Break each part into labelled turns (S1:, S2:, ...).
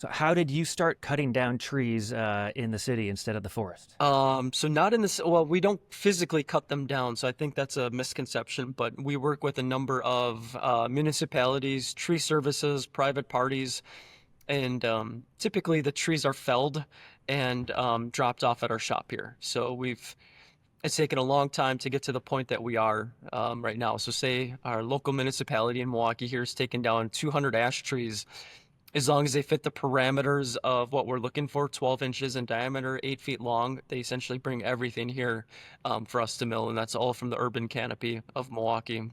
S1: So how did you start cutting down trees in the city instead of the forest?
S2: So not in this, well, we don't physically cut them down, so I think that's a misconception, but we work with a number of municipalities, tree services, private parties, and typically the trees are felled and dropped off at our shop here. So it's taken a long time to get to the point that we are right now. So say our local municipality in Milwaukee here has taken down 200 ash trees. As long as they fit the parameters of what we're looking for, 12 inches in diameter, 8 feet long, they essentially bring everything here for us to mill, and that's all from the urban canopy of Milwaukee.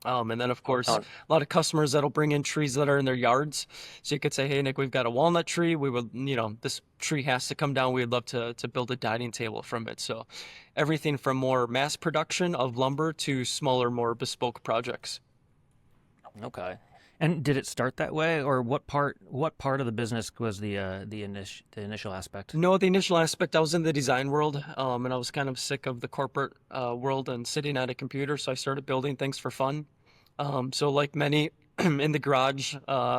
S2: And then, of course,
S1: Oh,
S2: a lot of customers that'll bring in trees that are in their yards. So you could say, hey, Nick, we've got a walnut tree. We would, this tree has to come down. We'd love to build a dining table from it. So everything from more mass production of lumber to smaller, more bespoke projects.
S1: okay. And did it start that way, or what part of the business was the initial aspect?
S2: No, the initial aspect, I was in the design world, and I was kind of sick of the corporate world and sitting at a computer, so I started building things for fun. So like many in the garage,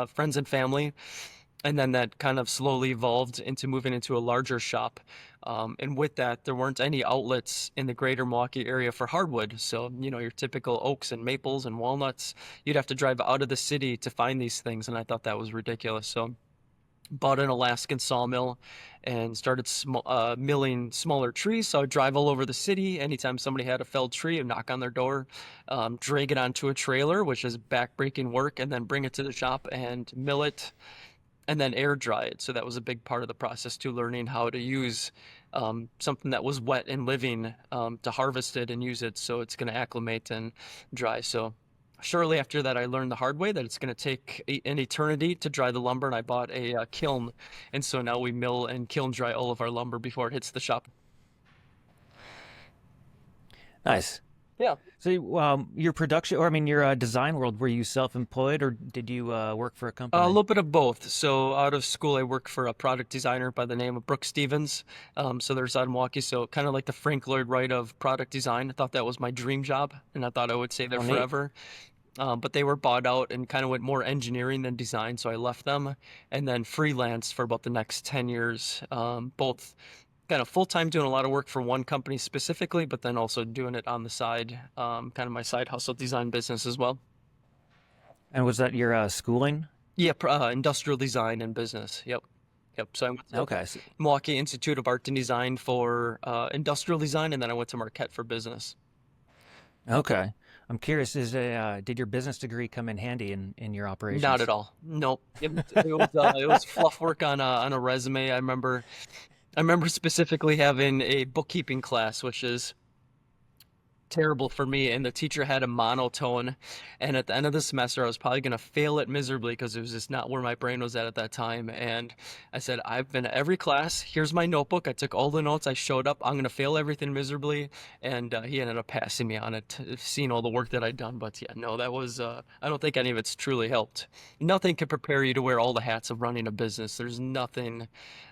S2: friends and family, and then that kind of slowly evolved into moving into a larger shop. And with that, there weren't any outlets in the greater Milwaukee area for hardwood. So, your typical oaks and maples and walnuts, you'd have to drive out of the city to find these things, and I thought that was ridiculous. So bought an Alaskan sawmill and started milling smaller trees. So I'd drive all over the city. Anytime somebody had a felled tree, I'd knock on their door, drag it onto a trailer, which is backbreaking work, and then bring it to the shop and mill it and then air dry it. So that was a big part of the process too, learning how to use something that was wet and living to harvest it and use it so it's going to acclimate and dry. So shortly after that, I learned the hard way that it's going to take an eternity to dry the lumber, and I bought a kiln. And so now we mill and kiln dry all of our lumber before it hits the shop.
S1: Nice.
S2: Yeah.
S1: So, your production, or I mean, your design world, were you self-employed, or did you work for a
S2: A
S1: company?
S2: little bit of both. So out of school, I worked for a product designer by the name of Brooke Stevens. So there's out in Milwaukee. So kind of like the Frank Lloyd Wright of product design. I thought that was my dream job, and I thought I would stay there
S1: Oh, neat.
S2: forever. But they were bought out and kind of went more engineering than design, so I left them and then freelanced for about the next 10 years, both kind of full time doing a lot of work for one company specifically, but then also doing it on the side, kind of my side hustle design business as well.
S1: And was that your schooling?
S2: Yeah, industrial design and business. Yep. Yep. So I went to
S1: Okay. So,
S2: Milwaukee Institute of Art and Design for industrial design, and then I went to Marquette for business.
S1: okay. I'm curious, did your business degree come in handy in your
S2: Not at
S1: operations?
S2: all. Nope. It was fluff work on a resume. I remember specifically having a bookkeeping class, which is terrible for me, and the teacher had a monotone, and at the end of the semester I was probably going to fail it miserably because it was just not where my brain was at that time. And I said, I've been at every class, here's my notebook, I took all the notes, I showed up, I'm going to fail everything miserably. And he ended up passing me on it, seeing all the work that I'd done. But yeah, no, that was I don't think any of it's truly helped. Nothing can prepare you to wear all the hats of running a business. There's nothing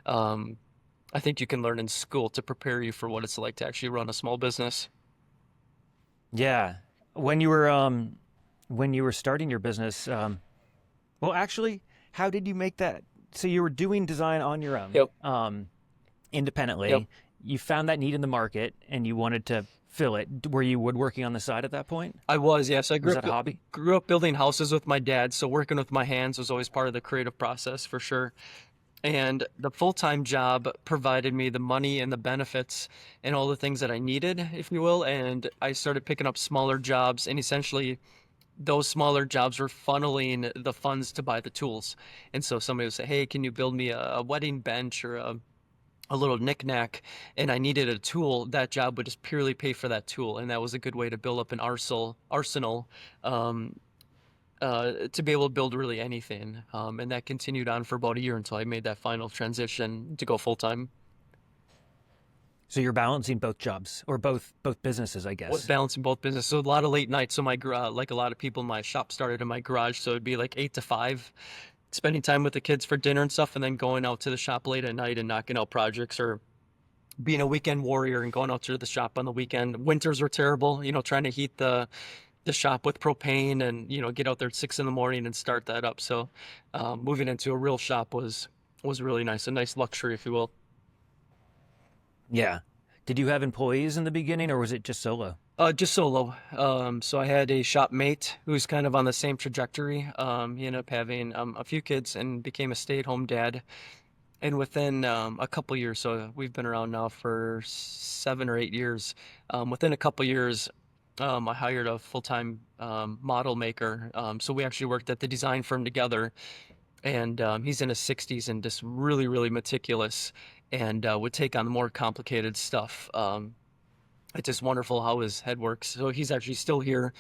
S2: I think you can learn in school to prepare you for what it's like to actually run a small business.
S1: Yeah. When you were starting your business, well, actually, how did you make that? So you were doing design on your own,
S2: Yep. Yep.
S1: independently. You found that need in the market, and you wanted to fill it. Were you woodworking on the side at that point?
S2: I was, yes. I
S1: Was that a hobby?
S2: grew up building houses with my dad, so working with my hands was always part of the creative process for sure. And the full-time job provided me the money and the benefits and all the things that I needed, if you will. And I started picking up smaller jobs, and essentially those smaller jobs were funneling the funds to buy the tools. And so somebody would say, "Hey, can you build me a wedding bench or a little knickknack?" And I needed a tool. That job would just purely pay for that tool, and that was a good way to build up an arsenal um, to be able to build really anything. And that continued on for about a year until I made that final transition to go full time.
S1: So you're balancing both jobs or both businesses, I
S2: Was
S1: guess.
S2: balancing both business. So a lot of late nights. So like a lot of people, my shop started in my garage, so it'd be like 8 to 5, spending time with the kids for dinner and stuff, and then going out to the shop late at night and knocking out projects or being a weekend warrior and going out to the shop on the weekend. Winters were terrible, trying to heat the shop with propane and get out there at 6 in the morning and start that up. So moving into a real shop was was really nice, a nice luxury, if you will.
S1: Yeah. Did you have employees in the beginning, or was it just solo?
S2: Just solo. So I had a shop mate who's kind of on the same trajectory. He ended up having a few kids and became a stay-at-home dad. And within a couple years, so we've been around now for 7 or 8 years. Within a couple years, I hired a full-time model maker. So we actually worked at the design firm together. And he's in his 60s and just really, really meticulous and would take on the more complicated stuff. It's just wonderful how his head works. So he's actually still here,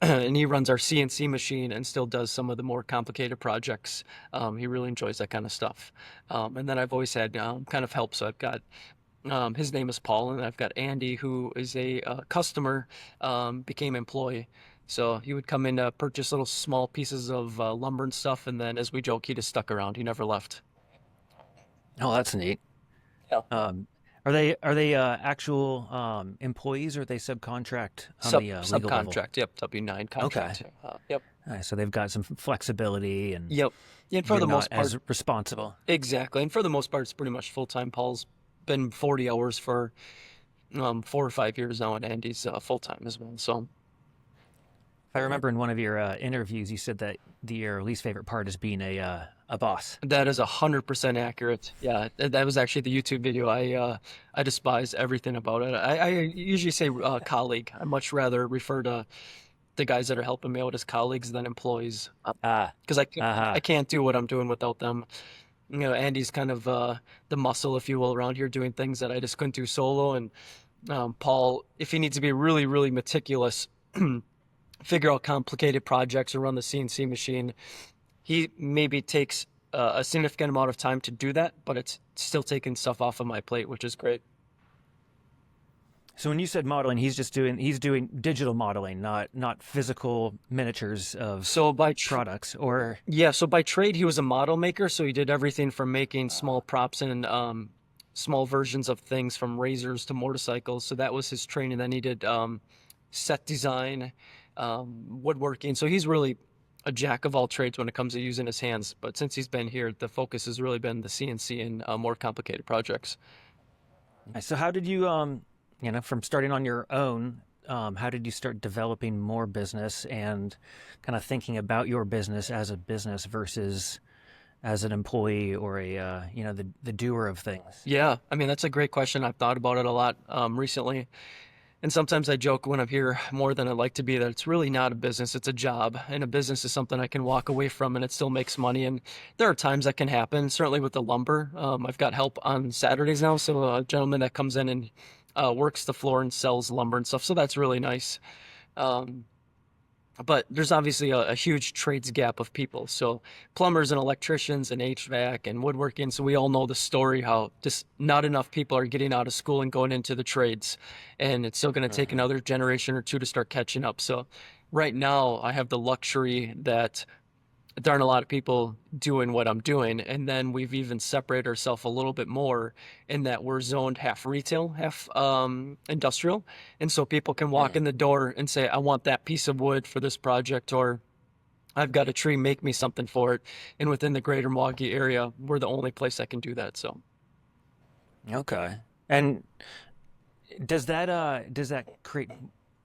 S2: and he runs our CNC machine and still does some of the more complicated projects. He really enjoys that kind of stuff. And then I've always had kind of help. So I've got his name is Paul, and I've got Andy, who is a customer, became employee. So he would come in to purchase little small pieces of lumber and stuff, and then as we joke, he just stuck around. He never left.
S1: Oh, that's neat.
S2: Yeah.
S1: Um, are they actual employees, or are they subcontract on the legal level?
S2: Subcontract. Yep. W-9
S1: Okay.
S2: contract. Yep.
S1: So they've got some flexibility, and
S2: Yep. And for
S1: you're
S2: the
S1: not
S2: most part,
S1: as responsible.
S2: exactly. And for the most part, it's pretty much full time. Paul's been 40 hours for 4 or 5 years now, and Andy's full time as well. So
S1: I remember in one of your interviews, you said that your least favorite part is being a boss.
S2: that is 100% accurate. Yeah, that was actually the YouTube video. I despise everything about it. I usually say colleague. I much rather refer to the guys that are helping me out as colleagues than employees,
S1: Ah,
S2: because I
S1: uh-huh.
S2: can't do what I'm doing without them. Andy's kind of the muscle, if you will, around here doing things that I just couldn't do solo. And Paul, if he needs to be really, really meticulous, figure out complicated projects or run the CNC machine, he maybe takes a significant amount of time to do that, but it's still taking stuff off of my plate, which is great.
S1: So when you said modeling, he's doing digital modeling, not physical miniatures of
S2: So by
S1: products, or
S2: yeah, so by trade he was a model maker, so he did everything from making small props and small versions of things from razors to motorcycles. So that was his training. Then he did set design, woodworking. So he's really a jack of all trades when it comes to using his hands. But since he's been here, the focus has really been the CNC and more complicated projects.
S1: so how did you from starting on your own, how did you start developing more business and kind of thinking about your business as a business versus as an employee, or the doer of things?
S2: Yeah, I mean, that's a great question. I've thought about it a lot recently. And sometimes I joke when I'm here more than I'd like to be that it's really not a business, it's a job. And a business is something I can walk away from and it still makes money. And there are times that can happen, certainly with the lumber. I've got help on Saturdays now. So a gentleman that comes in and works the floor and sells lumber and stuff. So that's really nice. Um, but there's obviously a huge trades gap of people. So plumbers and electricians and HVAC and woodworking. So we all know the story how just not enough people are getting out of school and going into the trades. And it's still going to take
S1: Mhm.
S2: another generation or two to start catching up. So right now I have the luxury that there aren't a lot of people doing what I'm doing. And then we've even separated ourselves a little bit more in that we're zoned half retail, half industrial. And so people can walk
S1: Mm.
S2: in the door and say, I want that piece of wood for this project, or I've got a tree, make me something for it. And within the greater Milwaukee area, we're the only place that can do that. So
S1: Okay. And does that create?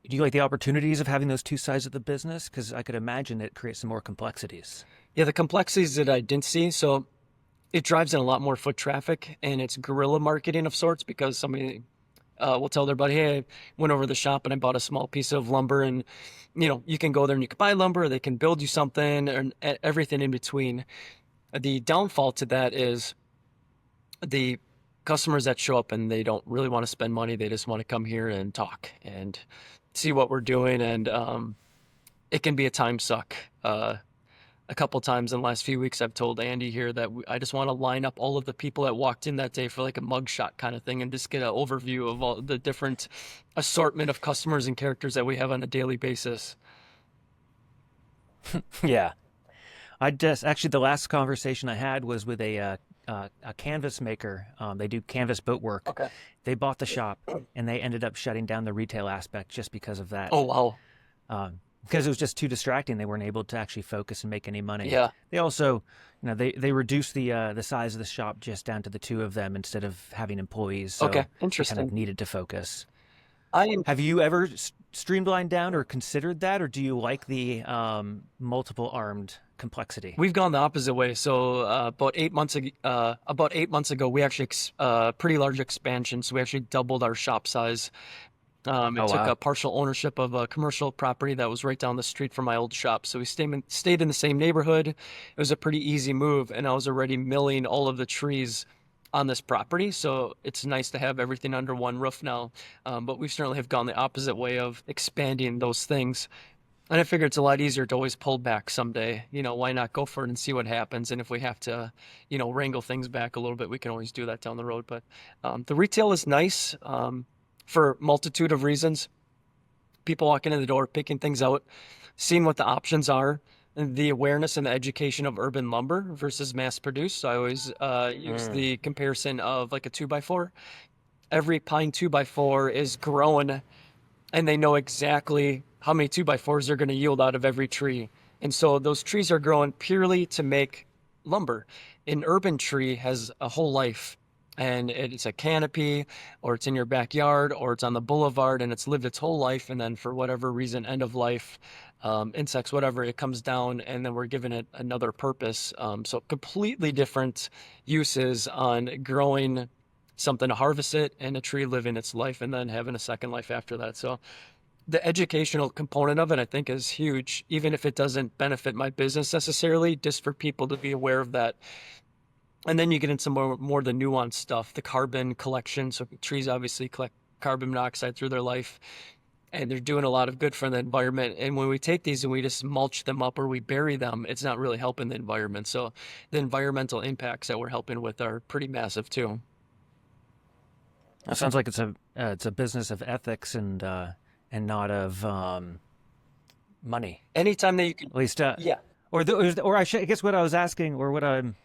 S1: Do you like the opportunities of having those two sides of the business? Because I could imagine it creates some more complexities.
S2: yeah, the complexities that I didn't see. So it drives in a lot more foot traffic and it's guerrilla marketing of sorts because somebody will tell their buddy, hey, I went over to the shop and I bought a small piece of lumber. And, you can go there and you can buy lumber, or they can build you something, and everything in between. The downfall to that is the customers that show up and they don't really want to spend money. They just want to come here and talk and see what we're doing. And it can be a time suck. A couple times in the last few weeks, I've told Andy here that I just want to line up all of the people that walked in that day for like a mugshot kind of thing and just get an overview of all the different assortment of customers and characters that we have on a daily basis.
S1: Yeah. I just actually the last conversation I had was with a canvas maker. They do canvas boat work.
S2: Okay.
S1: They bought the shop and they ended up shutting down the retail aspect just because of that.
S2: Oh, wow.
S1: Um, because it was just too distracting. They weren't able to actually focus and make any money.
S2: Yeah.
S1: They also, they reduced the size of the shop just down to the two of them instead of having employees,
S2: Okay.
S1: so they kind of
S2: Interesting.
S1: needed to focus.
S2: I am.
S1: Have you ever streamlined down or considered that, or do you like the multiple armed complexity?
S2: We've gone the opposite way. So about 8 months ago, we actually pretty large expansion. So we actually doubled our shop size. It
S1: Oh
S2: took a
S1: wow.
S2: partial ownership of a commercial property that was right down the street from my old shop. So we stayed in the same neighborhood. It was a pretty easy move, and I was already milling all of the trees on this property. So it's nice to have everything under one roof now. But we certainly have gone the opposite way of expanding those things. And I figure it's a lot easier to always pull back someday. Why not go for it and see what happens? And if we have to, wrangle things back a little bit, we can always do that down the road. But the retail is nice for a multitude of reasons. People walking in the door, picking things out, seeing what the options are, and the awareness and the education of urban lumber versus mass produced. So I always use
S1: Mm.
S2: the comparison of like a 2x4. Every pine 2x4 is grown, and they know exactly how many 2x4s they're going to yield out of every tree. And so those trees are growing purely to make lumber. An urban tree has a whole life, and it's a canopy, or it's in your backyard, or it's on the boulevard, and it's lived its whole life. And then for whatever reason, end of life, insects, whatever, it comes down, and then we're giving it another purpose. So completely different uses on growing something to harvest it and a tree living its life and then having a second life after that. So the educational component of it, I think, is huge, even if it doesn't benefit my business necessarily, just for people to be aware of that. And then you get into more the nuanced stuff, the carbon collection. So trees obviously collect carbon monoxide through their life, and they're doing a lot of good for the environment. And when we take these and we just mulch them up or we bury them, it's not really helping the environment. So the environmental impacts that we're helping with are pretty massive too.
S1: That sounds like it's a business of ethics and not of money.
S2: Anytime that you can,
S1: At least,
S2: yeah.
S1: I guess what I was asking, or what I'm,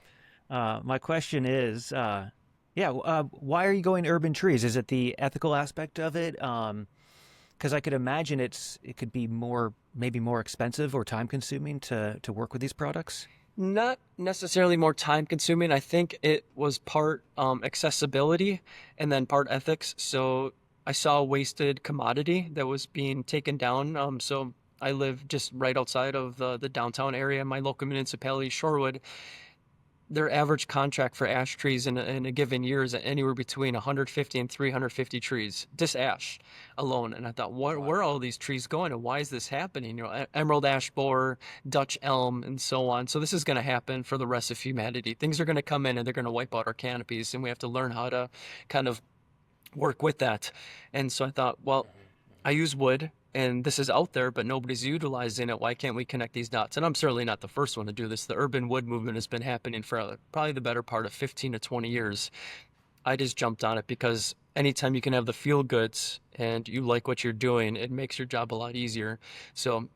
S1: my question is, yeah, why are you going urban trees? Is it the ethical aspect of it? Because I could imagine it could be maybe more expensive or time consuming to work with these products.
S2: Not necessarily more time consuming. I think it was part accessibility and then part ethics. So I saw a wasted commodity that was being taken down. So I live just right outside of the downtown area. My local municipality, Shorewood, their average contract for ash trees in a given year is anywhere between 150 and 350 trees, just ash alone. And I thought, where are all these trees going, and why is this happening? Emerald ash borer, Dutch elm, and so on. So this is going to happen for the rest of humanity. Things are going to come in and they're going to wipe out our canopies, and we have to learn how to kind of work with that. And so I thought, well, I use wood and this is out there, but nobody's utilizing it. Why can't we connect these dots? And I'm certainly not the first one to do this. The urban wood movement has been happening for probably the better part of 15 to 20 years. I just jumped on it because anytime you can have the feel goods and you like what you're doing, it makes your job a lot easier. So,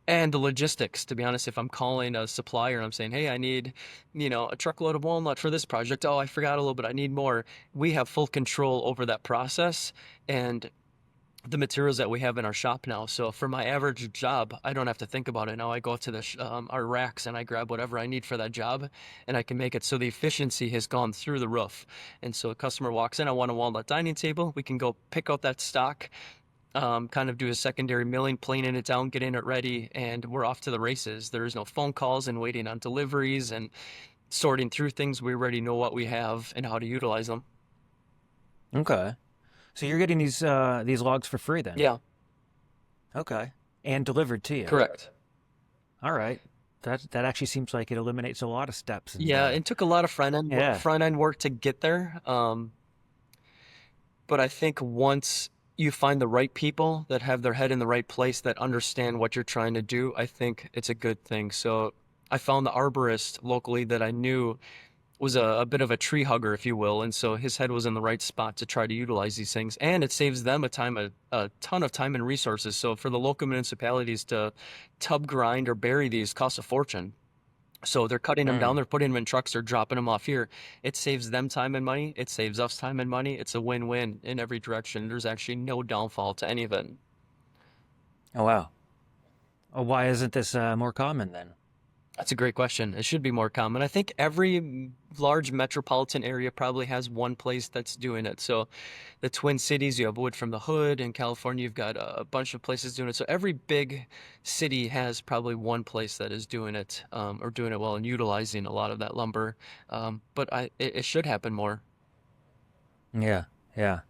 S2: and the logistics, to be honest, if I'm calling a supplier and I'm saying, hey, I need, a truckload of walnut for this project. Oh, I forgot a little bit. I need more. We have full control over that process and the materials that we have in our shop now. So for my average job, I don't have to think about it now. I go to our racks and I grab whatever I need for that job, and I can make it so the efficiency has gone through the roof. And so a customer walks in, I want a walnut dining table. We can go pick out that stock, kind of do a secondary milling, planing it down, getting it ready, and we're off to the races. There's no phone calls and waiting on deliveries and sorting through things. We already know what we have and how to utilize them.
S1: Okay, so you're getting these logs for free then?
S2: Yeah,
S1: Okay, and delivered to you.
S2: correct.
S1: All right, that actually seems like it eliminates a lot of steps. And
S2: Yeah, it took a lot of
S1: yeah,
S2: front end work to get there. But I think once you find the right people that have their head in the right place, that understand what you're trying to do, I think it's a good thing. So I found the arborist locally that I knew was a bit of a tree hugger, if you will. And so his head was in the right spot to try to utilize these things. And it saves them a ton of time and resources. So for the local municipalities to tub grind or bury these costs a fortune. So they're cutting them down,
S1: mm.
S2: they're putting them in trucks, they're dropping them off here. It saves them time and money. It saves us time and money. It's a win-win in every direction. There's actually no downfall to any of it.
S1: Oh wow. Why isn't this more common then?
S2: That's a great question. It should be more common. I think every large metropolitan area probably has one place that's doing it. So the Twin Cities, you have Wood from the Hood. In California, you've got a bunch of places doing it. So every big city has probably one place that is doing it, or doing it well and utilizing a lot of that lumber. It should happen more.
S1: Yeah, yeah.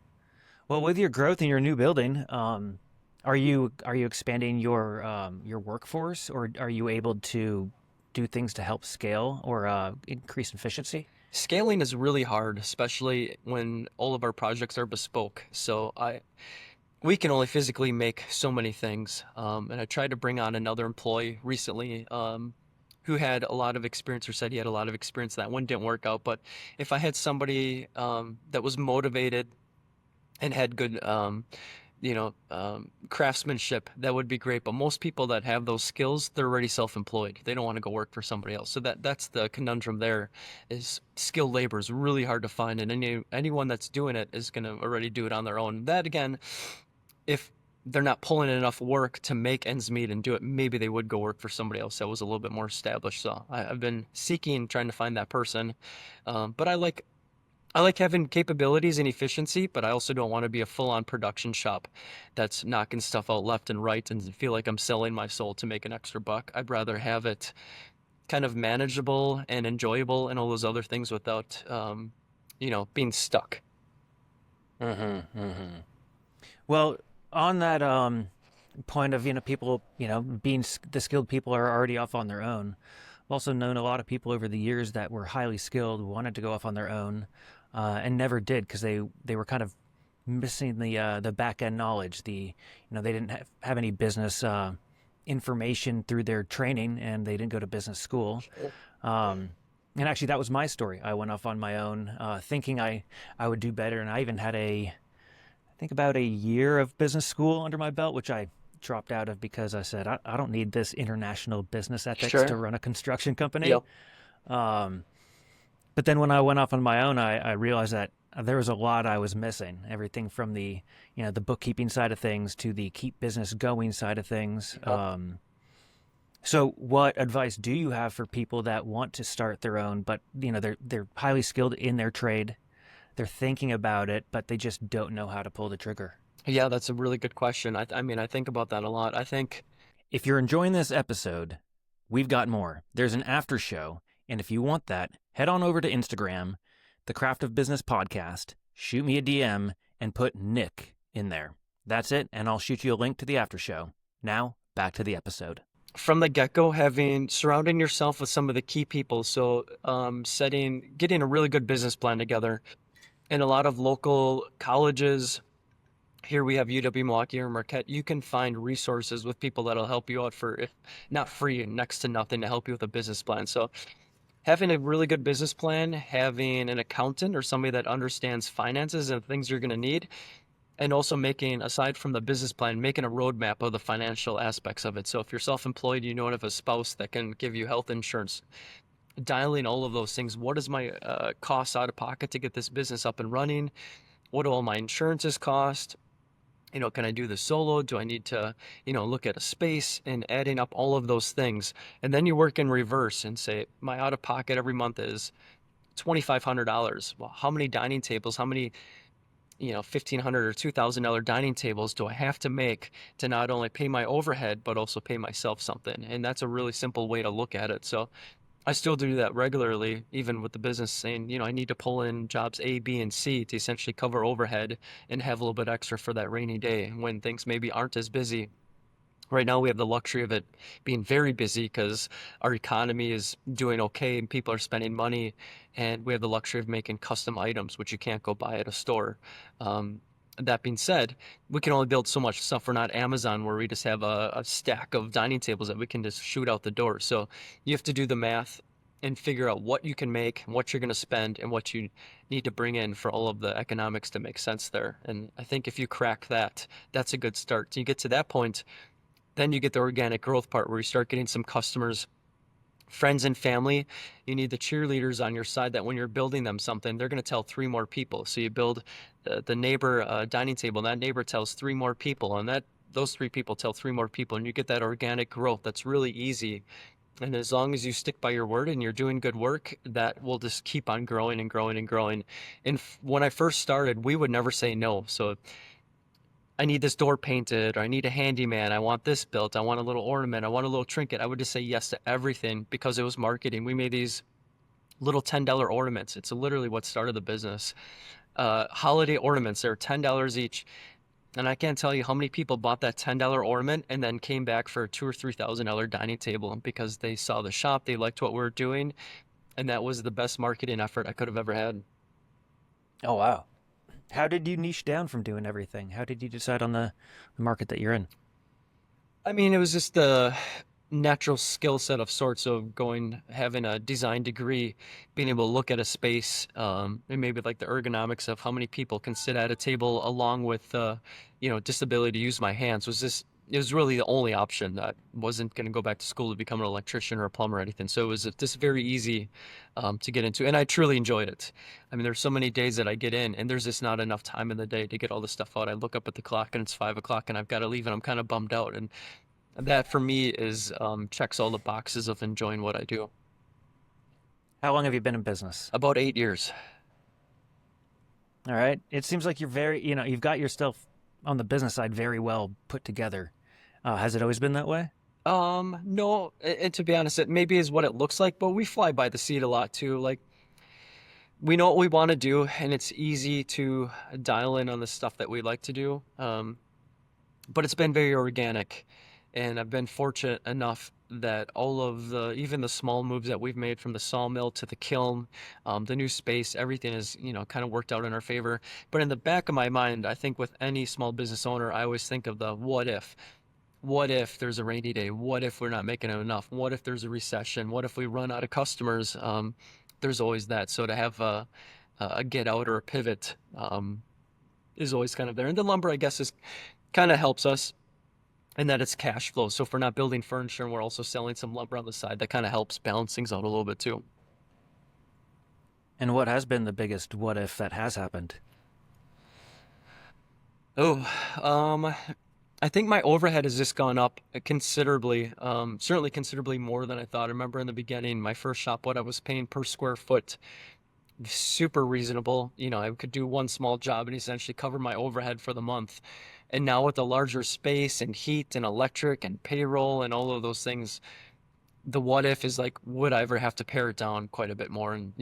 S1: Well, with your growth in your new building, are you expanding your workforce, or are you able to do things to help scale or increase efficiency?
S2: Scaling is really hard, especially when all of our projects are bespoke. We can only physically make so many things. And I tried to bring on another employee recently, who had a lot of experience or said he had a lot of experience. That one didn't work out. But if I had somebody that was motivated and had good, craftsmanship, that would be great. But most people that have those skills, they're already self-employed. They don't want to go work for somebody else. So that's the conundrum there, is skilled labor is really hard to find, and anyone that's doing it is going to already do it on their own. That again, if they're not pulling in enough work to make ends meet and do it, maybe they would go work for somebody else that was a little bit more established. So I've been seeking, trying to find that person. But I like having capabilities and efficiency, but I also don't want to be a full-on production shop that's knocking stuff out left and right and feel like I'm selling my soul to make an extra buck. I'd rather have it kind of manageable and enjoyable and all those other things without, being stuck.
S1: Mm-hmm. Well, on that point of people being the skilled people are already off on their own. I've also known a lot of people over the years that were highly skilled, wanted to go off on their own, and never did because they were kind of missing the back end knowledge. They didn't have any business information through their training, and they didn't go to business school. Um, and actually, that was my story. I went off on my own, thinking I would do better, and I even had I think about a year of business school under my belt, which I dropped out of because I said I don't need this international business ethics to
S2: Sure.
S1: run a construction company.
S2: Yep.
S1: Um, but then when I went off on my own, I realized that there was a lot I was missing. Everything from the bookkeeping side of things to the keep business going side of things.
S2: Yep.
S1: So what advice do you have for people that want to start their own, but they're highly skilled in their trade, they're thinking about it, but they just don't know how to pull the trigger?
S2: Yeah, that's a really good question. I mean, I think about that a lot. I think,
S1: If you're enjoying this episode, we've got more. There's an after show, and if you want that, head on over to Instagram, the Craft of Business Podcast, shoot me a DM, and put Nick in there. That's it, and I'll shoot you a link to the after show. Now, back to the episode.
S2: from the get-go, having surrounding yourself with some of the key people. So, getting a really good business plan together. In a lot of local colleges, here we have UW Milwaukee or Marquette, you can find resources with people that'll help you out for, if not free, next to nothing, to help you with a business plan. So having a really good business plan, having an accountant or somebody that understands finances and things you're going to need, and also making, aside from the business plan, making a roadmap of the financial aspects of it. So if you're self-employed, you don't have a spouse that can give you health insurance, dialing all of those things. What is my costs out of pocket to get this business up and running? What do all my insurances cost? Can I do this solo? Do I need to, look at a space, and adding up all of those things? And then you work in reverse and say, my out of pocket every month is $2,500. Well, how many dining tables, how many, $1,500 or $2,000 dining tables do I have to make to not only pay my overhead, but also pay myself something? And that's a really simple way to look at it. So I still do that regularly, even with the business, saying, I need to pull in jobs A, B, and C to essentially cover overhead and have a little bit extra for that rainy day when things maybe aren't as busy. Right now, we have the luxury of it being very busy because our economy is doing okay and people are spending money, and we have the luxury of making custom items, which you can't go buy at a store. That being said, we can only build so much stuff. We're not Amazon where we just have a stack of dining tables that we can just shoot out the door. So you have to do the math and figure out what you can make, what you're going to spend, and what you need to bring in for all of the economics to make sense there. And I think if you crack that, that's a good start. You get to that point, then you get the organic growth part where you start getting some customers, friends and family. You need the cheerleaders on your side that when you're building them something, they're going to tell three more people. So you build the neighbor dining table, and that neighbor tells three more people, and those 3 people tell 3 more people, and you get that organic growth that's really easy. And as long as you stick by your word and you're doing good work, that will just keep on growing and growing and growing. And when I first started, we would never say no. So I need this door painted, or I need a handyman, I want this built, I want a little ornament, I want a little trinket. I would just say yes to everything because it was marketing. We made these little $10 ornaments. It's literally what started the business. Holiday ornaments, they're $10 each. And I can't tell you how many people bought that $10 ornament and then came back for a $2,000 or $3,000 dining table because they saw the shop, they liked what we were doing, and that was the best marketing effort I could have ever had.
S1: Oh, wow. How did you niche down from doing everything? How did you decide on the market that you're in?
S2: I mean, it was just the natural skill set of sorts of having a design degree, being able to look at a space, and maybe like the ergonomics of how many people can sit at a table, along with, disability to use my hands, it was really the only option. I wasn't going to go back to school to become an electrician or a plumber or anything. So it was just very easy, to get into, and I truly enjoyed it. I mean, there's so many days that I get in and there's just not enough time in the day to get all this stuff out. I look up at the clock and it's 5 o'clock and I've got to leave and I'm kind of bummed out. And that for me is, checks all the boxes of enjoying what I do.
S1: How long have you been in business?
S2: About 8 years.
S1: All right. It seems like you're very, you've got yourself on the business side very well put together. Has it always been that way?
S2: No, and to be honest, it maybe is what it looks like, but we fly by the seat a lot too. Like, we know what we want to do, and it's easy to dial in on the stuff that we like to do. But it's been very organic, and I've been fortunate enough that all of even the small moves that we've made, from the sawmill to the kiln, the new space, everything is, kind of worked out in our favor. But in the back of my mind, I think with any small business owner, I always think of the what if. What if there's a rainy day? What if we're not making enough? What if there's a recession? What if we run out of customers? There's always that. So to have a get out or a pivot, is always kind of there. And the lumber, I guess, is kind of helps us in that it's cash flow. So if we're not building furniture and we're also selling some lumber on the side, that kind of helps balance things out a little bit too.
S1: And what has been the biggest what if that has happened?
S2: Oh, I think my overhead has just gone up considerably, certainly considerably more than I thought. I remember in the beginning, my first shop, what I was paying per square foot, super reasonable. I could do one small job and essentially cover my overhead for the month. And now with the larger space and heat and electric and payroll and all of those things, the what if is like, would I ever have to pare it down quite a bit more and,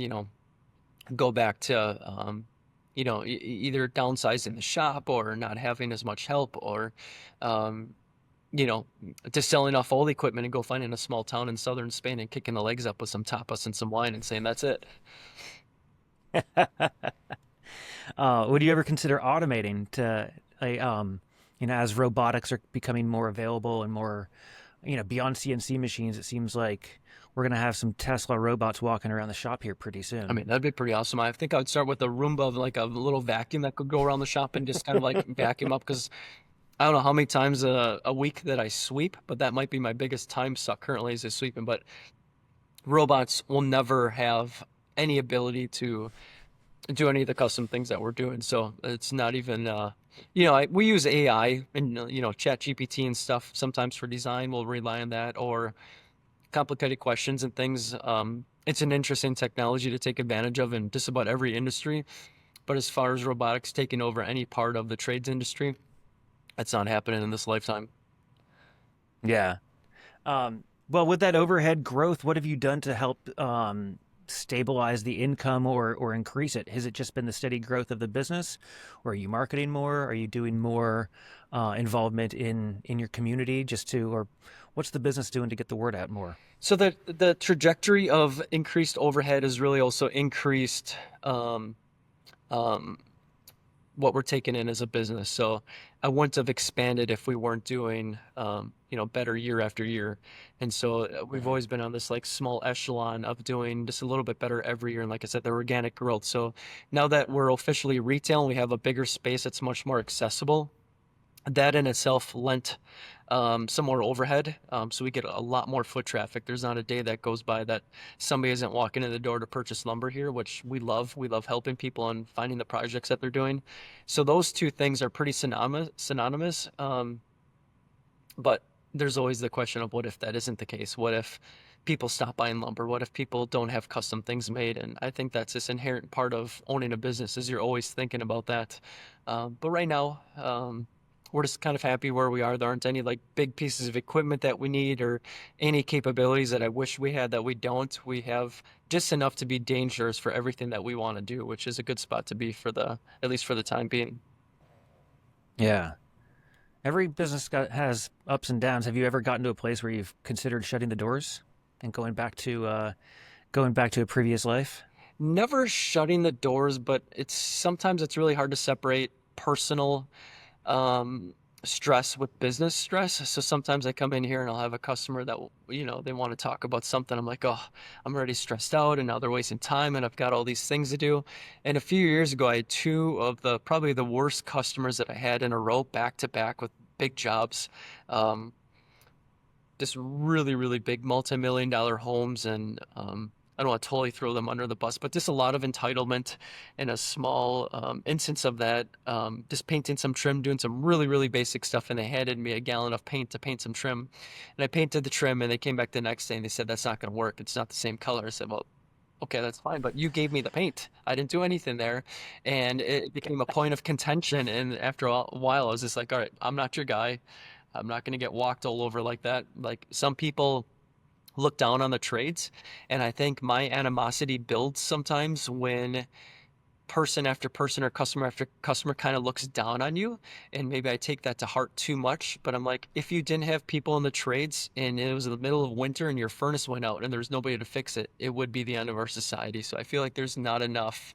S2: go back to, either downsizing the shop or not having as much help, or, just selling off all the equipment and go finding a small town in southern Spain and kicking the legs up with some tapas and some wine and saying, that's it.
S1: Would you ever consider automating to, like, as robotics are becoming more available and more, beyond CNC machines? It seems like we're gonna have some Tesla robots walking around the shop here pretty
S2: I
S1: soon.
S2: mean, that'd be pretty awesome. I think I would start with a Roomba, of like a little vacuum that could go around the shop and just kind of like vacuum up, because I don't know how many times a week that I sweep, but that might be my biggest time suck currently, is just sweeping. But robots will never have any ability to do any of the custom things that we're doing. So it's not even, we use AI and, Chat GPT and stuff sometimes for design. We'll rely on that, or complicated questions and things. It's an interesting technology to take advantage of in just about every industry. But as far as robotics taking over any part of the trades industry, that's not happening in this lifetime.
S1: Yeah. Well, with that overhead growth, what have you done to help stabilize the income or increase it? Has it just been the steady growth of the business, or are you marketing more? Are you doing more involvement in your community, or what's the business doing to get the word out more?
S2: So the trajectory of increased overhead has really also increased, what we're taking in as a business. So I wouldn't have expanded if we weren't doing, better year after year. And so we've always been on this like small echelon of doing just a little bit better every year. And like I said, the organic growth. So now that we're officially retail and we have a bigger space that's much more accessible, that in itself lent, some more overhead. So we get a lot more foot traffic. There's not a day that goes by that somebody isn't walking in the door to purchase lumber here, which we love. We love helping people and finding the projects that they're doing. So those two things are pretty synonymous. But there's always the question of what if that isn't the case? What if people stop buying lumber? What if people don't have custom things made? And I think that's this inherent part of owning a business is you're always thinking about that. But right now, we're just kind of happy where we are. There aren't any like big pieces of equipment that we need or any capabilities that I wish we had that we don't. We have just enough to be dangerous for everything that we want to do, which is a good spot to be at least for the time being.
S1: Yeah. Every business has ups and downs. Have you ever gotten to a place where you've considered shutting the doors and going back to a previous life?
S2: Never shutting the doors, but sometimes it's really hard to separate personal um, stress with business stress. So sometimes I come in here and I'll have a customer that, they want to talk about something. I'm like, oh, I'm already stressed out and now they're wasting time and I've got all these things to do. And a few years ago, I had two of probably the worst customers that I had in a row back to back with big jobs. Um, just really, really big multi-million dollar homes. And I don't want to totally throw them under the bus, but just a lot of entitlement and a small instance of that. Just painting some trim, doing some really, really basic stuff. And they handed me a gallon of paint to paint some trim. And I painted the trim and they came back the next day and they said, that's not going to work. It's not the same color. I said, well, okay, that's fine, but you gave me the paint. I didn't do anything there. And it became a point of contention. And after a while, I was just like, all right, I'm not your guy. I'm not going to get walked all over like that. Like some people look down on the trades, and I think my animosity builds sometimes when person after person or customer after customer kind of looks down on you, and maybe I take that to heart too much. But I'm like, if you didn't have people in the trades and it was in the middle of winter and your furnace went out and there's nobody to fix it, it would be the end of our society. So I feel like there's not enough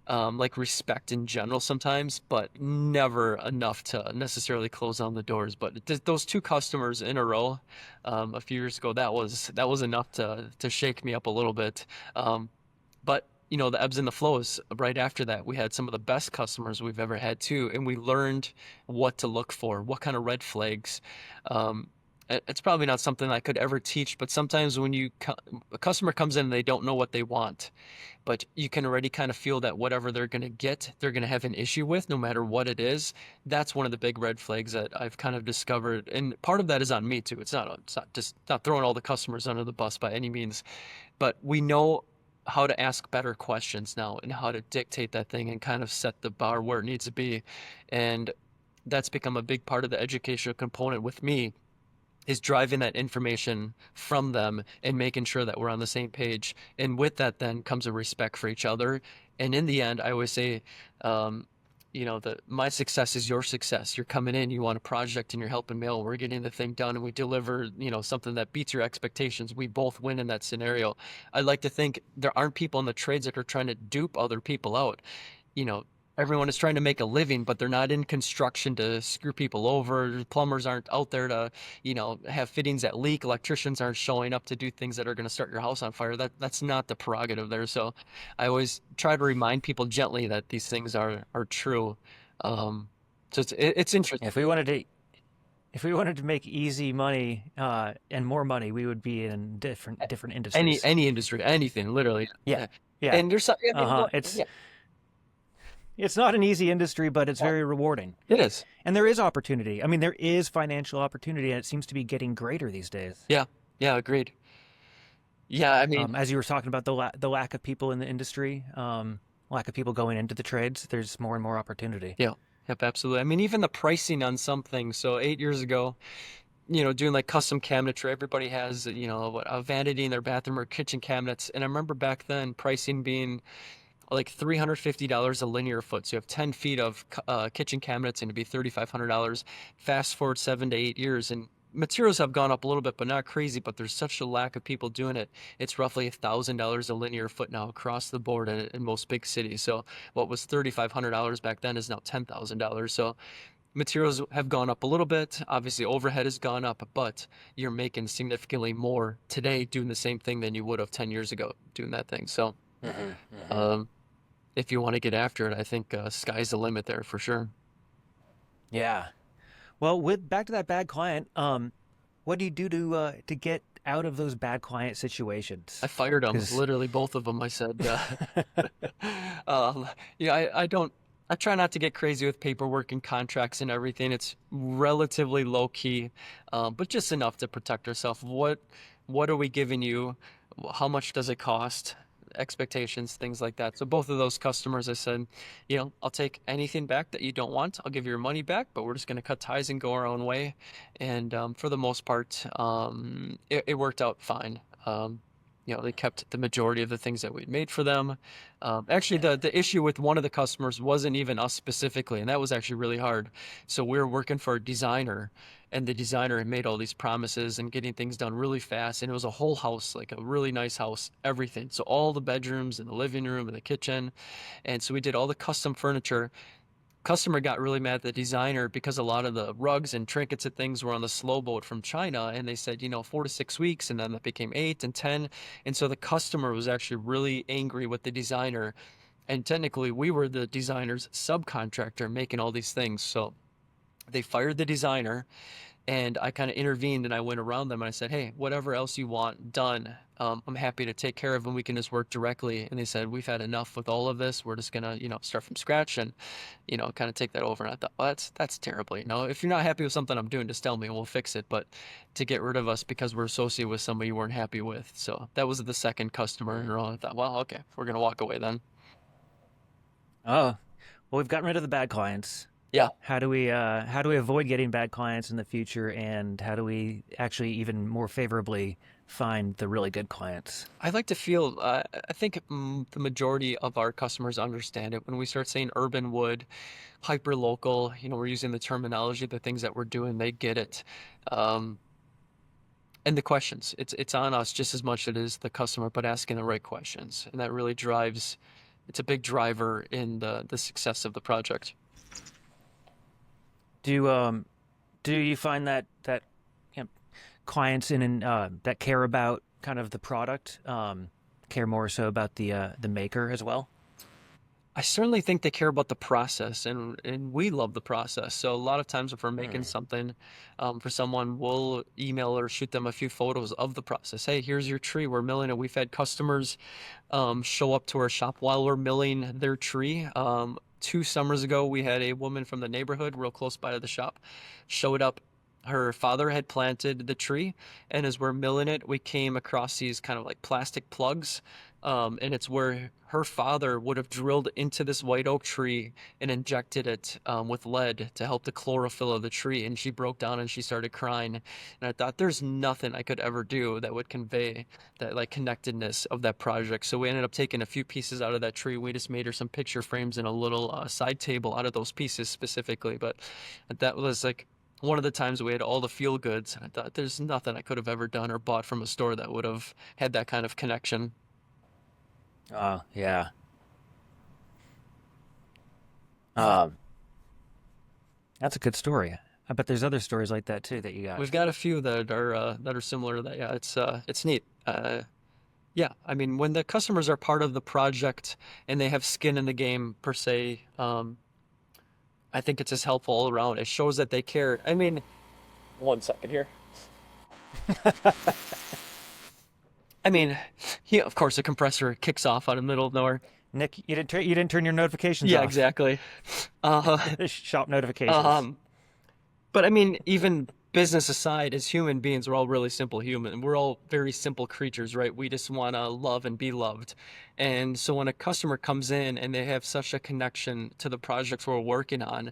S2: like respect in general sometimes, but never enough to necessarily close down the doors. But those two customers in a row, a few years ago, that was enough to shake me up a little bit. But the ebbs and the flows right after that, we had some of the best customers we've ever had too, and we learned what to look for, what kind of red flags. Um, it's probably not something I could ever teach, but sometimes when a customer comes in and they don't know what they want, but you can already kind of feel that whatever they're going to get, they're going to have an issue with, no matter what it is. That's one of the big red flags that I've kind of discovered, and part of that is on me too. It's not just not throwing all the customers under the bus by any means, but we know how to ask better questions now and how to dictate that thing and kind of set the bar where it needs to be, and that's become a big part of the educational component with me is driving that information from them and making sure that we're on the same page. And with that, then comes a respect for each other. And in the end, I always say, um, that my success is your success. You're coming in, you want a project, and you're helping me out. We're getting the thing done, and we deliver, something that beats your expectations. We both win in that scenario. I like to think there aren't people in the trades that are trying to dupe other people out. you know, Everyone is trying to make a living, but they're not in construction to screw people over. Plumbers aren't out there to, have fittings that leak. Electricians aren't showing up to do things that are going to start your house on fire. That's not the prerogative there. So I always try to remind people gently that these things are true. Um, so it's interesting.
S1: If we wanted to make easy money and more money, we would be in different
S2: Any
S1: industries.
S2: any industry, anything, literally.
S1: Yeah,
S2: Yeah.
S1: yeah.
S2: And there's some, I mean,
S1: Uh-huh.
S2: look,
S1: It's
S2: yeah,
S1: it's not an easy industry, but it's very rewarding.
S2: it is.
S1: And there is opportunity. I mean, there is financial opportunity, and it seems to be getting greater these days.
S2: Yeah, yeah, agreed. Yeah, I mean,
S1: As you were talking about the lack of people in the industry, lack of people going into the trades, there's more and more opportunity.
S2: yeah, yep, absolutely. I mean, even the pricing on some things. So 8 years ago, doing like custom cabinetry, everybody has, a vanity in their bathroom or kitchen cabinets. And I remember back then pricing being like $350 a linear foot. So you have 10 feet of kitchen cabinets and it'd be $3,500. Fast forward 7 to 8 years and materials have gone up a little bit, but not crazy. But there's such a lack of people doing it. It's roughly $1,000 a linear foot now across the board in most big cities. So what was $3,500 back then is now $10,000. So materials have gone up a little bit. Obviously, overhead has gone up, but you're making significantly more today doing the same thing than you would have 10 years ago doing that thing. So, um, if you want to get after it, I think sky's the limit there for sure.
S1: Yeah. Well, with back to that bad client, what do you do to get out of those bad client
S2: I
S1: situations?
S2: fired them,
S1: Because
S2: literally both of them. I said, yeah, I don't. I try not to get crazy with paperwork and contracts and everything. It's relatively low key, but just enough to protect ourselves. What are we giving you? How much does it cost? Expectations, things like that. So both of those customers, I said, I'll take anything back that you don't want. I'll give you your money back, but we're just going to cut ties and go our own way. And for the most part, it worked out fine. They kept the majority of the things that we'd made for them. Actually, the issue with one of the customers wasn't even us specifically, and that was actually really hard. So we were working for a designer, and the designer had made all these promises and getting things done really fast, and it was a whole house, like a really nice house, everything. So all the bedrooms and the living room and the kitchen, and so we did all the custom furniture. Customer got really mad at the designer because a lot of the rugs and trinkets and things were on the slow boat from China, and they said, 4 to 6 weeks, and then that became 8 and 10. And so the customer was actually really angry with the designer, and technically we were the designer's subcontractor making all these things. So they fired the designer, and I kind of intervened, and I went around them and I said, hey, whatever else you want done, I'm happy to take care of, and we can just work directly. And they said, we've had enough with all of this. We're just gonna, start from scratch and, kind of take that over. And I thought, well, that's terrible. If you're not happy with something I'm doing, just tell me and we'll fix it. But to get rid of us because we're associated with somebody you weren't happy with. So that was the second customer in a row. I thought, well, okay, we're gonna walk away then.
S1: Oh, well, we've gotten rid of the bad clients.
S2: Yeah.
S1: How do we avoid getting bad clients in the future, and how do we actually even more favorably find the really good clients?
S2: I like to feel, I think the majority of our customers understand it. When we start saying urban wood, hyper local, we're using the terminology, the things that we're doing, they get it. Um, and the questions, it's on us just as much as it is the customer, but asking the right questions. And that really drives, it's a big driver in the success of the project.
S1: Do do you find that you know, clients that care about kind of the product care more so about the maker as well?
S2: I certainly think they care about the process, and we love the process. So a lot of times, if we're making
S1: Hmm.
S2: something for someone, we'll email or shoot them a few photos of the process. Hey, here's your tree. We're milling it. We've had customers show up to our shop while we're milling their tree. 2 summers ago, we had a woman from the neighborhood, real close by to the shop, showed up. Her father had planted the tree, and as we're milling it, we came across these kind of like plastic plugs. And it's where her father would have drilled into this white oak tree and injected it with lead to help the chlorophyll of the tree. And she broke down and she started crying. And I thought, there's nothing I could ever do that would convey that like connectedness of that project. So we ended up taking a few pieces out of that tree. We just made her some picture frames and a little side table out of those pieces specifically. But that was like one of the times we had all the feel goods. And I thought, there's nothing I could have ever done or bought from a store that would have had that kind of connection.
S1: Oh, yeah. Um, that's a good story. I bet there's other stories like that too that you got.
S2: We've got a few that are similar to that. Yeah, it's neat. Yeah, I mean, when the customers are part of the project and they have skin in the game per se, I think it's just helpful all around. It shows that they care. I mean, one second here. I mean, of course, the compressor kicks off out of the middle of nowhere.
S1: Nick, you didn't turn your notifications
S2: Yeah,
S1: off.
S2: exactly. Uh,
S1: Shop notifications.
S2: um, But I mean, even business aside, as human beings, we're all really simple human. We're all very simple creatures, right? We just want to love and be loved. And so when a customer comes in and they have such a connection to the projects we're working on,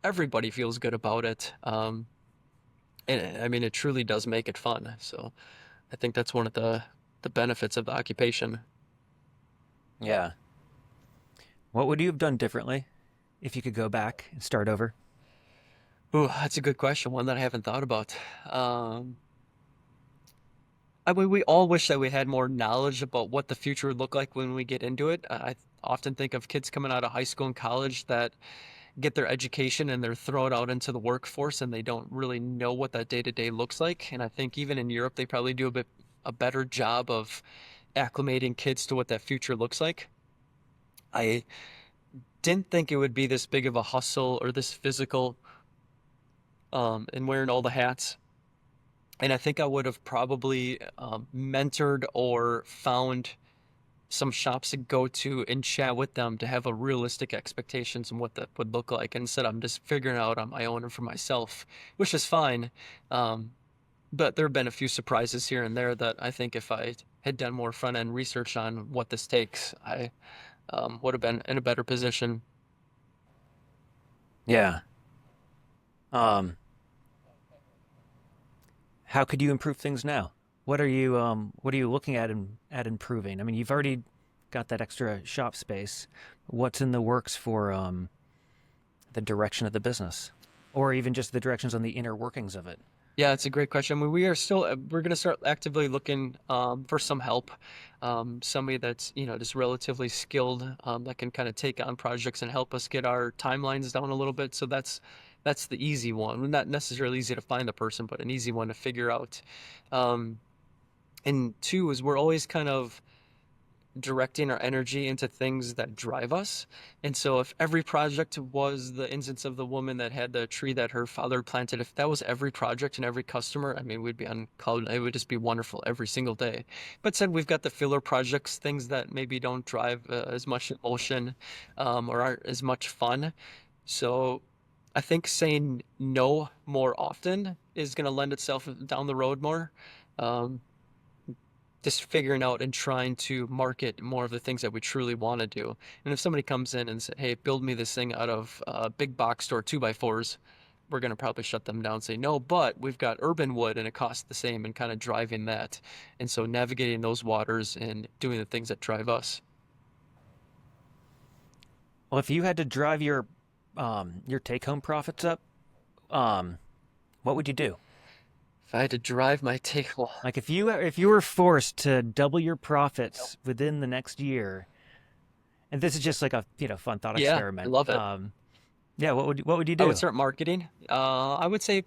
S2: everybody feels good about it. And I mean, it truly does make it fun. So I think that's one of the benefits of the occupation.
S1: Yeah. What would you have done differently if you could go back and start over?
S2: Ooh, that's a good question, one that I haven't thought about. Um, I mean, we all wish that we had more knowledge about what the future would look like when we get into it. I often think of kids coming out of high school and college that get their education and they're thrown out into the workforce and they don't really know what that day to day looks like. And I think even in Europe, they probably do a better job of acclimating kids to what that future looks like. I didn't think it would be this big of a hustle or this physical, and wearing all the hats. And I think I would have probably mentored or found some shops to go to and chat with them to have a realistic expectations and what that would look like. Instead, I'm just figuring out on my own and for myself, which is fine. Um, but there have been a few surprises here and there that I think if I had done more front end research on what this takes, I would have been in a better position.
S1: Yeah. Um, how could you improve things now? What are you looking at improving? I mean, you've already got that extra shop space. What's in the works for the direction of the business, or even just the directions on the inner workings of it?
S2: Yeah, it's a great question. I mean, we are still we're going to start actively looking for some help, somebody that's just relatively skilled that can kind of take on projects and help us get our timelines down a little bit. So that's the easy one. Not necessarily easy to find the person, but an easy one to figure out. Um, and two is we're always kind of directing our energy into things that drive us. And so if every project was the instance of the woman that had the tree that her father planted, if that was every project and every customer, I mean, we'd be on cloud. It would just be wonderful every single day. But said we've got the filler projects, things that maybe don't drive as much emotion or aren't as much fun. So I think saying no more often is going to lend itself down the road more. Um, just figuring out and trying to market more of the things that we truly want to do. And if somebody comes in and says, "Hey, build me this thing out of big box store 2x4s," we're going to probably shut them down and say, "No, but we've got urban wood and it costs the same," and kind of driving that. And so navigating those waters and doing the things that drive us.
S1: Well, if you had to drive your take home profits up, um, what would you do?
S2: If I had to drive my take, well,
S1: Like if you were forced to double your profits within the next year, and this is just like a fun thought
S2: yeah, I
S1: experiment.
S2: love it.
S1: Yeah, what would you
S2: I would
S1: do?
S2: start marketing. I would say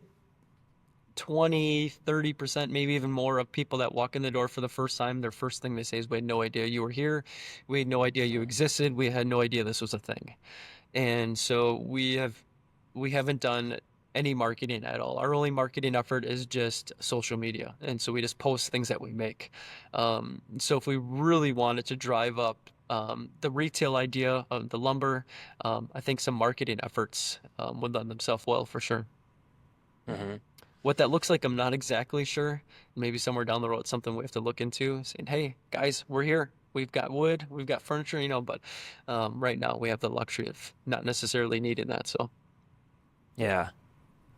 S2: 20-30%, maybe even more of people that walk in the door for the first time, their first thing they say is, "We had no idea you were here. We had no idea you existed. We had no idea this was a thing." And so we haven't done any marketing at all. Our only marketing effort is just social media. And so we just post things that we make. So if we really wanted to drive up the retail idea of the lumber, I think some marketing efforts would lend themselves well for sure.
S1: Hmm.
S2: What that looks like, I'm not exactly sure. Maybe somewhere down the road, something we have to look into, saying, "Hey, guys, we're here. We've got wood, we've got furniture, but right now we have the luxury of not necessarily needing that." So,
S1: Yeah,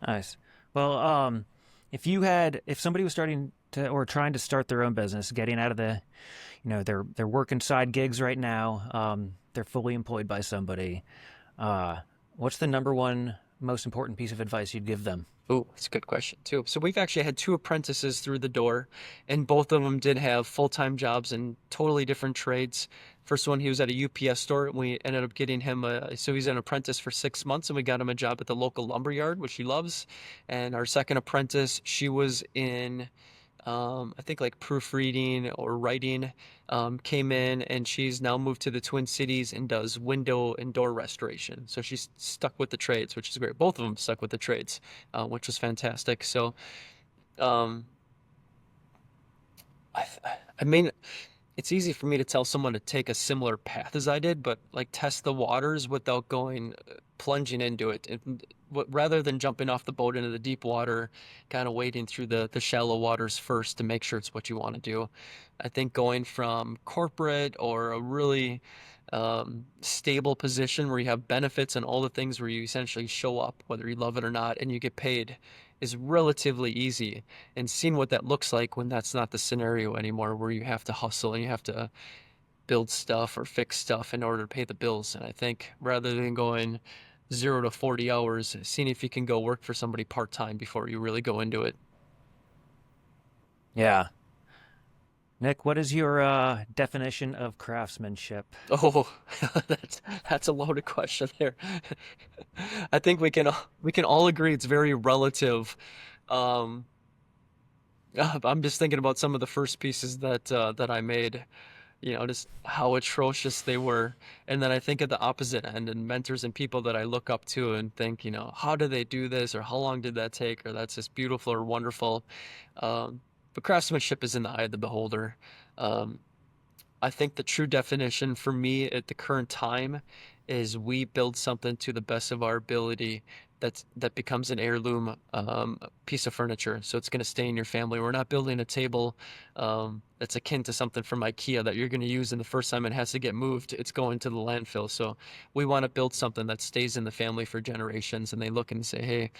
S1: nice. Well, if somebody was starting to or trying to start their own business, getting out of they're working side gigs right now, they're fully employed by somebody. Uh, what's the number one most important piece of advice you'd give them?
S2: oh, it's a good question too. So we've actually had two apprentices through the door, and both of them did have full-time jobs in totally different trades. First one, he was at a UPS store, and we ended up getting him so he's an apprentice for 6 months, and we got him a job at the local lumber yard, which he loves. And our second apprentice, she was in I think like proofreading or writing, came in and she's now moved to the Twin Cities and does window and door restoration. So she's stuck with the trades, which is great. Both of them stuck with the trades, which was fantastic. So, um, I, I mean, it's easy for me to tell someone to take a similar path as I did, but like test the waters without going plunging into it. Rather than jumping off the boat into the deep water, kind of wading through the shallow waters first to make sure it's what you want to do. I think going from corporate or a really stable position where you have benefits and all the things where you essentially show up, whether you love it or not, and you get paid is relatively easy. And seeing what that looks like when that's not the scenario anymore, where you have to hustle and you have to build stuff or fix stuff in order to pay the bills. And I think rather than going 0 to 40 hours, seeing if you can go work for somebody part time before you really go into it.
S1: Yeah, Nick, what is your definition of craftsmanship?
S2: Oh, that's a loaded question there. I think we can all agree it's very relative. Um, I'm just thinking about some of the first pieces that I made, just how atrocious they were. And then I think at the opposite end and mentors and people that I look up to and think, how do they do this or how long did that take or that's just beautiful or wonderful. But craftsmanship is in the eye of the beholder. Um, I think the true definition for me at the current time is we build something to the best of our ability that becomes an heirloom piece of furniture. So it's going to stay in your family. We're not building a table that's akin to something from IKEA that you're going to use, and the first time it has to get moved, it's going to the landfill. So we want to build something that stays in the family for generations, and they look and say, hey,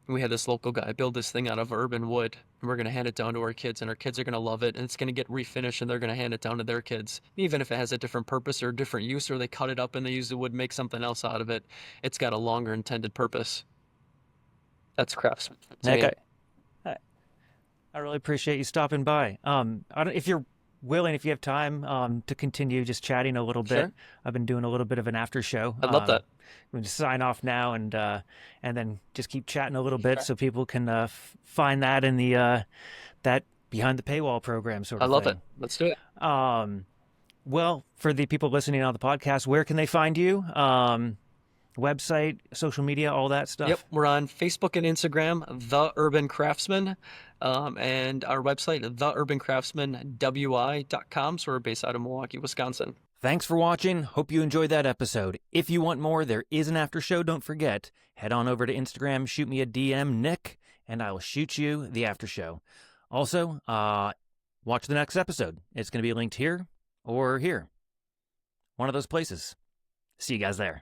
S2: we had this local guy build this thing out of urban wood, and we're going to hand it down to our kids, and our kids are going to love it, and it's going to get refinished, and they're going to hand it down to their kids. Even if it has a different purpose or a different use, or they cut it up and they use the wood, make something else out of it, it's got a longer intended purpose. That's craftsmanship to me.
S1: Okay. I I really appreciate you stopping by. If you're willing, if you have time, to continue just chatting a little bit,
S2: Sure.
S1: I've been doing a little bit of an after show.
S2: I'd love that.
S1: I'm going to sign off now and then just keep chatting a little bit
S2: Sure.
S1: so people can find that in the that behind the paywall program sort
S2: I
S1: of
S2: love it.
S1: thing.
S2: Let's do it.
S1: Um, well, for the people listening on the podcast, where can they find you? Website, social media, all that
S2: Yep,
S1: stuff.
S2: we're on Facebook and Instagram, The Urban Craftsman, and our website, theurbancraftsmanwi.com. So we're based out of Milwaukee, Wisconsin.
S1: Thanks for watching. Hope you enjoyed that episode. If you want more, there is an after show. Don't forget, head on over to Instagram, shoot me a DM, Nick, and I will shoot you the after show. Also, watch the next episode. It's going to be linked here or here. One of those places. See you guys there.